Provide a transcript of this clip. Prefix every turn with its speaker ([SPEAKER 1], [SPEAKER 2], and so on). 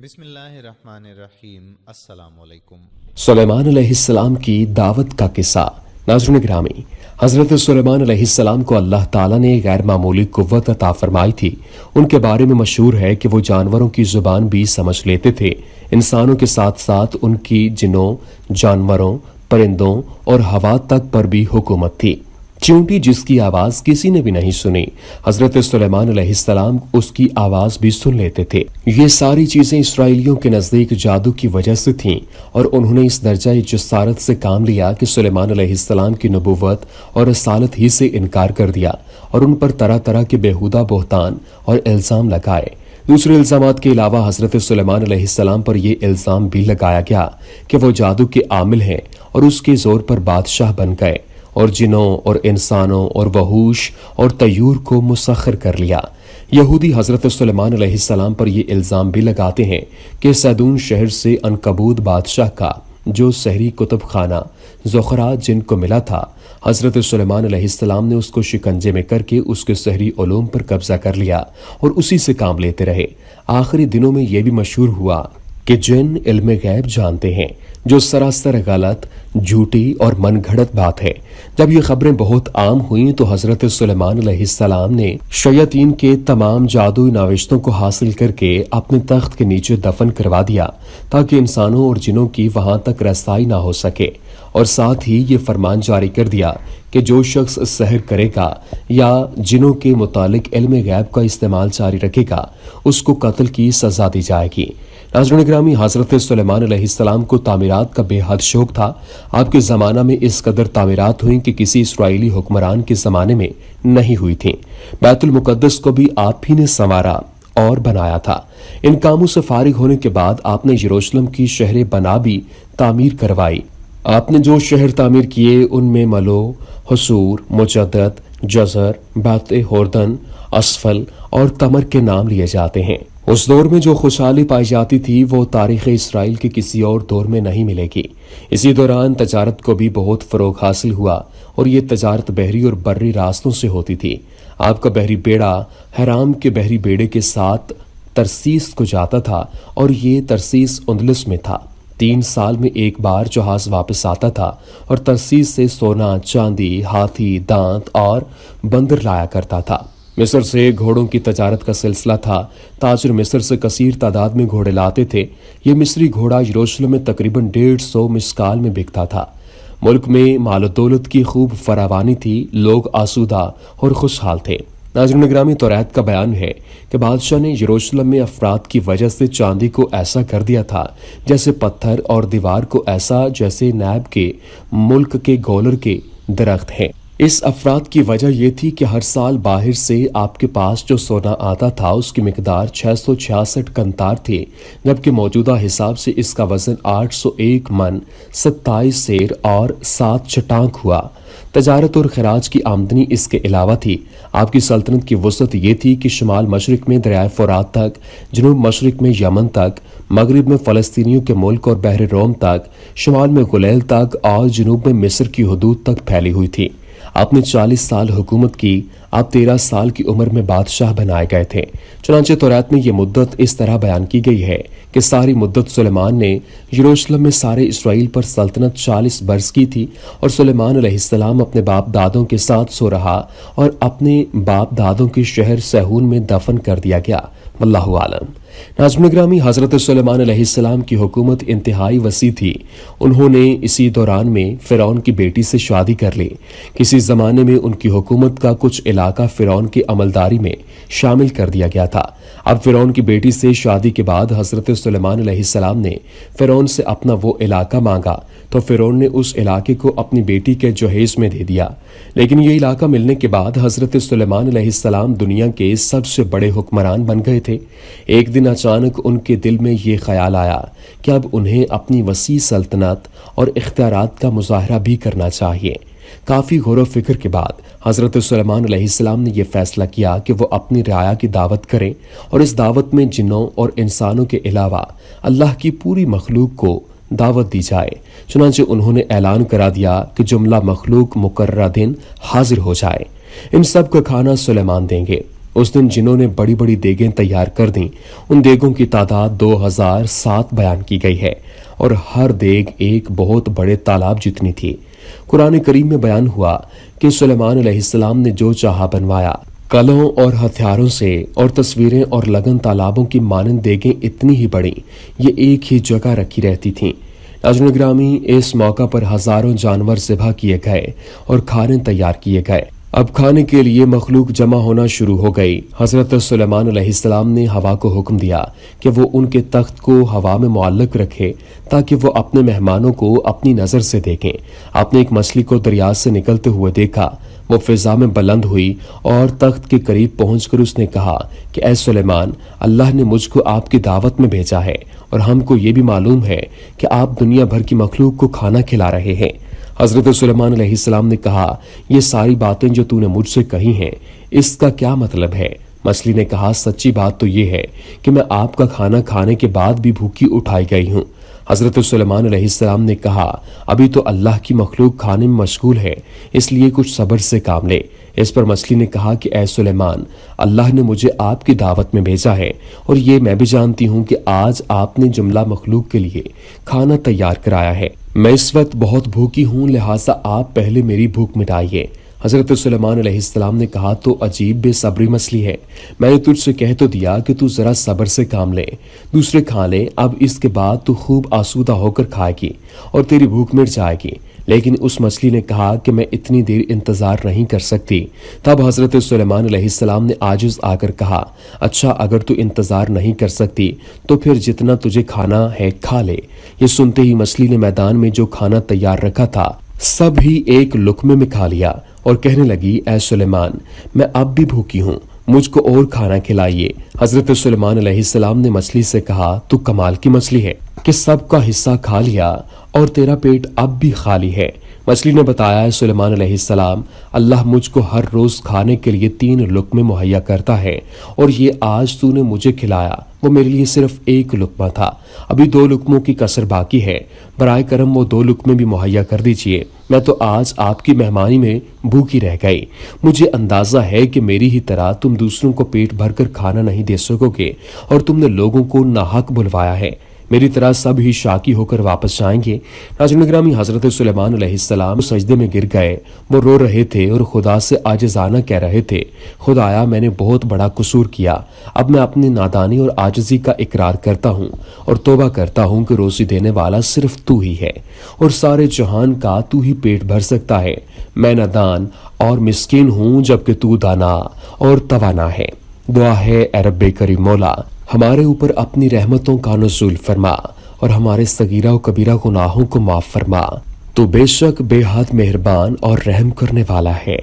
[SPEAKER 1] بسم اللہ الرحمن الرحیم۔ السلام علیکم۔
[SPEAKER 2] سلیمان علیہ السلام کی دعوت کا قصہ۔ ناظرین گرامی، حضرت سلیمان علیہ السلام کو اللہ تعالیٰ نے غیر معمولی قوت عطا فرمائی تھی۔ ان کے بارے میں مشہور ہے کہ وہ جانوروں کی زبان بھی سمجھ لیتے تھے۔ انسانوں کے ساتھ ساتھ ان کی جنوں، جانوروں، پرندوں اور ہوا تک پر بھی حکومت تھی۔ چیونٹی جس کی آواز کسی نے بھی نہیں سنی، حضرت سلیمان علیہ السلام اس کی آواز بھی سن لیتے تھے۔ یہ ساری چیزیں اسرائیلیوں کے نزدیک جادو کی وجہ سے تھیں، اور انہوں نے اس درجہ جسارت سے کام لیا کہ سلیمان علیہ السلام کی نبوت اور رسالت ہی سے انکار کر دیا، اور ان پر طرح طرح کے بیہودہ بہتان اور الزام لگائے۔ دوسرے الزامات کے علاوہ حضرت سلیمان علیہ السلام پر یہ الزام بھی لگایا گیا کہ وہ جادو کے عامل ہیں اور اس کے زور پر بادشاہ بن گئے، اور جنوں اور انسانوں اور وحوش اور طیور کو مسخر کر لیا۔ یہودی حضرت سلیمان علیہ السلام پر یہ الزام بھی لگاتے ہیں کہ سیدون شہر سے عنکبوت بادشاہ کا جو سحری کتب خانہ زخرا جن کو ملا تھا، حضرت سلیمان علیہ السلام نے اس کو شکنجے میں کر کے اس کے سحری علوم پر قبضہ کر لیا اور اسی سے کام لیتے رہے۔ آخری دنوں میں یہ بھی مشہور ہوا کہ جن علم غیب جانتے ہیں، جو سراسر غلط، جھوٹی اور من گھڑت بات ہے۔ جب یہ خبریں بہت عام ہوئیں تو حضرت سلیمان علیہ السلام نے شیاطین کے تمام جادوئی نوشتوں کو حاصل کر کے اپنے تخت کے نیچے دفن کروا دیا، تاکہ انسانوں اور جنوں کی وہاں تک رسائی نہ ہو سکے، اور ساتھ ہی یہ فرمان جاری کر دیا کہ جو شخص سحر کرے گا یا جنوں کے متعلق علم غیب کا استعمال جاری رکھے گا، اس کو قتل کی سزا دی جائے گی۔ ناظرین گرامی، حضرت سلیمان علیہ السلام کو تعمیرات کا بے حد شوق تھا۔ آپ کے زمانہ میں اس قدر تعمیرات ہوئیں کہ کسی اسرائیلی حکمران کے زمانے میں نہیں ہوئی تھیں۔ بیت المقدس کو بھی آپ ہی نے سنوارا اور بنایا تھا۔ ان کاموں سے فارغ ہونے کے بعد آپ نے یروشلم کی شہر بنا بھی تعمیر کروائی۔ آپ نے جو شہر تعمیر کیے ان میں ملو، حصور، مجدد، جزر، بیت ہوردن، اسفل اور تمر کے نام لیے جاتے ہیں۔ اس دور میں جو خوشحالی پائی جاتی تھی وہ تاریخ اسرائیل کے کسی اور دور میں نہیں ملے گی۔ اسی دوران تجارت کو بھی بہت فروغ حاصل ہوا، اور یہ تجارت بحری اور بری راستوں سے ہوتی تھی۔ آپ کا بحری بیڑا حرام کے بحری بیڑے کے ساتھ ترسیس کو جاتا تھا، اور یہ ترسیس اندلس میں تھا۔ 3 سال میں ایک بار جہاز واپس آتا تھا، اور ترسیس سے سونا، چاندی، ہاتھی دانت اور بندر لایا کرتا تھا۔ مصر سے گھوڑوں کی تجارت کا سلسلہ تھا۔ تاجر مصر سے کثیر تعداد میں گھوڑے لاتے تھے۔ یہ مصری گھوڑا یروشلم میں تقریباً 150 مسکال میں بکتا تھا۔ ملک میں مال و دولت کی خوب فراوانی تھی، لوگ آسودہ اور خوشحال تھے۔ ناظرین گرامی، توریت کا بیان ہے کہ بادشاہ نے یروشلم میں افراد کی وجہ سے چاندی کو ایسا کر دیا تھا جیسے پتھر، اور دیوار کو ایسا جیسے نیب کے ملک کے گولر کے درخت ہیں۔ اس افراد کی وجہ یہ تھی کہ ہر سال باہر سے آپ کے پاس جو سونا آتا تھا اس کی مقدار 666 کنتار تھی، جبکہ موجودہ حساب سے اس کا وزن 801 من 27 سیر اور 7 چٹانک ہوا۔ تجارت اور خراج کی آمدنی اس کے علاوہ تھی۔ آپ کی سلطنت کی وسعت یہ تھی کہ شمال مشرق میں دریائے فرات تک، جنوب مشرق میں یمن تک، مغرب میں فلسطینیوں کے ملک اور بحر روم تک، شمال میں غلیل تک، اور جنوب میں مصر کی حدود تک پھیلی ہوئی تھی۔ آپ نے 40 سال حکومت کی۔ آپ 13 سال کی عمر میں بادشاہ بنائے گئے تھے۔ چنانچہ توریت میں یہ مدت اس طرح بیان کی گئی ہے کہ ساری مدت سلیمان نے یروشلم میں سارے اسرائیل پر سلطنت 40 برس کی تھی، اور سلیمان علیہ السلام اپنے باپ دادوں کے ساتھ سو رہا اور اپنے باپ دادوں کے شہر سیہون میں دفن کر دیا گیا۔ واللہ عالم۔ ناظرین گرامی، حضرت سلیمان علیہ السلام کی حکومت انتہائی وسیع تھی۔ انہوں نے اسی دوران میں فرعون کی بیٹی سے شادی کر لی۔ کسی زمانے میں ان کی حکومت کا کچھ علاقہ فرعون کی عملداری میں شامل کر دیا گیا تھا۔ اب فرعون کی بیٹی سے شادی کے بعد حضرت سلیمان علیہ السلام نے فرعون سے اپنا وہ علاقہ مانگا تو فرعون نے اس علاقے کو اپنی بیٹی کے جہیز میں دے دیا۔ لیکن یہ علاقہ ملنے کے بعد حضرت سلیمان علیہ السلام دنیا کے سب سے بڑے حکمران بن گئے تھے۔ ایک دن اچانک ان کے دل میں یہ خیال آیا کہ اب انہیں اپنی وسیع سلطنت اور اختیارات کا مظاہرہ بھی کرنا چاہیے۔ کافی غور و فکر کے بعد حضرت سلیمان علیہ السلام نے یہ فیصلہ کیا کہ وہ اپنی رعایا کی دعوت کریں، اور اس دعوت میں جنوں اور انسانوں کے علاوہ اللہ کی پوری مخلوق کو دعوت دی جائے۔ چنانچہ انہوں نے اعلان کرا دیا کہ جملہ مخلوق مقررہ دن حاضر ہو جائے۔ ان سب کا کھانا سلیمان دیں گے۔ اس دن جنہوں نے بڑی بڑی دیگیں تیار کر دیں ان دیگوں کی تعداد 2007 بیان کی گئی ہے اور ہر دیگ ایک بہت بڑے تالاب جتنی تھی۔ قرآن کریم میں بیان ہوا کہ سلیمان علیہ السلام نے جو چاہا بنوایا، کلوں اور ہتھیاروں سے، اور تصویریں اور لگن تالابوں کی مانند دیگیں اتنی ہی بڑی یہ ایک ہی جگہ رکھی رہتی تھیں۔ ناظرین گرامی، اس موقع پر ہزاروں جانور ذبح کیے گئے اور کھانے تیار کیے گئے۔ اب کھانے کے لیے مخلوق جمع ہونا شروع ہو گئی۔ حضرت سلیمان علیہ السلام نے ہوا کو حکم دیا کہ وہ ان کے تخت کو ہوا میں معلق رکھے تاکہ وہ اپنے مہمانوں کو اپنی نظر سے دیکھیں۔ آپ نے ایک مچھلی کو دریا سے نکلتے ہوئے دیکھا، وہ فضا میں بلند ہوئی اور تخت کے قریب پہنچ کر اس نے کہا کہ اے سلیمان، اللہ نے مجھ کو آپ کی دعوت میں بھیجا ہے اور ہم کو یہ بھی معلوم ہے کہ آپ دنیا بھر کی مخلوق کو کھانا کھلا رہے ہیں۔ حضرت سلیمان علیہ السلام نے کہا، یہ ساری باتیں جو تو نے مجھ سے کہی ہیں اس کا کیا مطلب ہے؟ مچھلی نے کہا، سچی بات تو یہ ہے کہ میں آپ کا کھانا کھانے کے بعد بھی بھوکی اٹھائی گئی ہوں۔ حضرت سلیمان علیہ السلام نے کہا، ابھی تو اللہ کی مخلوق کھانے میں مشغول ہے، اس لیے کچھ صبر سے کام لے۔ اس پر مچھلی نے کہا کہ اے سلیمان، اللہ نے مجھے آپ کی دعوت میں بھیجا ہے اور یہ میں بھی جانتی ہوں کہ آج آپ نے جملہ مخلوق کے لیے کھانا تیار کرایا ہے۔ میں اس وقت بہت بھوکی ہوں، لہٰذا آپ پہلے میری بھوک مٹائیے۔ حضرت سلیمان علیہ السلام نے کہا، تو عجیب بے صبری مچھلی ہے، میں نے تجھ سے کہہ تو دیا کہ تو ذرا صبر سے کام لے، دوسرے کھا لے، اب اس کے بعد تو خوب آسودہ ہو کر کھائے گی اور تیری بھوک مٹ جائے گی۔ لیکن اس مچھلی نے کہا کہ میں اتنی دیر انتظار نہیں کر سکتی۔ تب حضرت سلیمان علیہ السلام نے عاجز آ کر کہا، اچھا اگر تو انتظار نہیں کر سکتی تو پھر جتنا تجھے کھانا ہے کھا لے۔ یہ سنتے ہی مچھلی نے میدان میں جو کھانا تیار رکھا تھا سب ہی ایک لقمے میں کھا لیا اور کہنے لگی، اے سلیمان، میں اب بھی بھوکی ہوں، مجھ کو اور کھانا کھلائیے۔ حضرت سلیمان علیہ السلام نے مچھلی سے کہا، تو کمال کی مچھلی ہے کہ سب کا حصہ کھا لیا اور تیرا پیٹ اب بھی خالی ہے۔ مچھلی نے بتایا، سلیمان علیہ السلام، اللہ مجھ کو ہر روز کھانے کے لیے 3 لقمے مہیا کرتا ہے اور یہ آج تو نے مجھے کھلایا وہ میرے لیے صرف 1 لقمہ تھا، ابھی 2 لقموں کی کسر باقی ہے، برائے کرم وہ 2 لقمے بھی مہیا کر دیجئے۔ میں تو آج آپ کی مہمانی میں بھوکی رہ گئی، مجھے اندازہ ہے کہ میری ہی طرح تم دوسروں کو پیٹ بھر کر کھانا نہیں دے سکو گے اور تم نے لوگوں کو ناحق بلوایا ہے، میری طرح سب ہی شاکی ہو کر واپس جائیں گے۔ ناظرین گرامی، حضرت سلیمان علیہ السلام سجدے میں گر گئے، وہ رو رہے تھے اور خدا سے عاجزانہ کہہ رہے تھے، خدایا میں نے بہت بڑا قصور کیا، اب میں اپنی نادانی اور عاجزی کا اقرار کرتا ہوں اور توبہ کرتا ہوں کہ روزی دینے والا صرف تو ہی ہے اور سارے جہان کا تو ہی پیٹ بھر سکتا ہے، میں نادان اور مسکین ہوں جبکہ تو دانا اور توانا ہے۔ دعا ہے، اے رب کریم مولا، ہمارے اوپر اپنی رحمتوں کا نزول فرما اور ہمارے صغیرہ و کبیرہ گناہوں کو معاف فرما، تو بے شک بے حد مہربان اور رحم کرنے والا ہے۔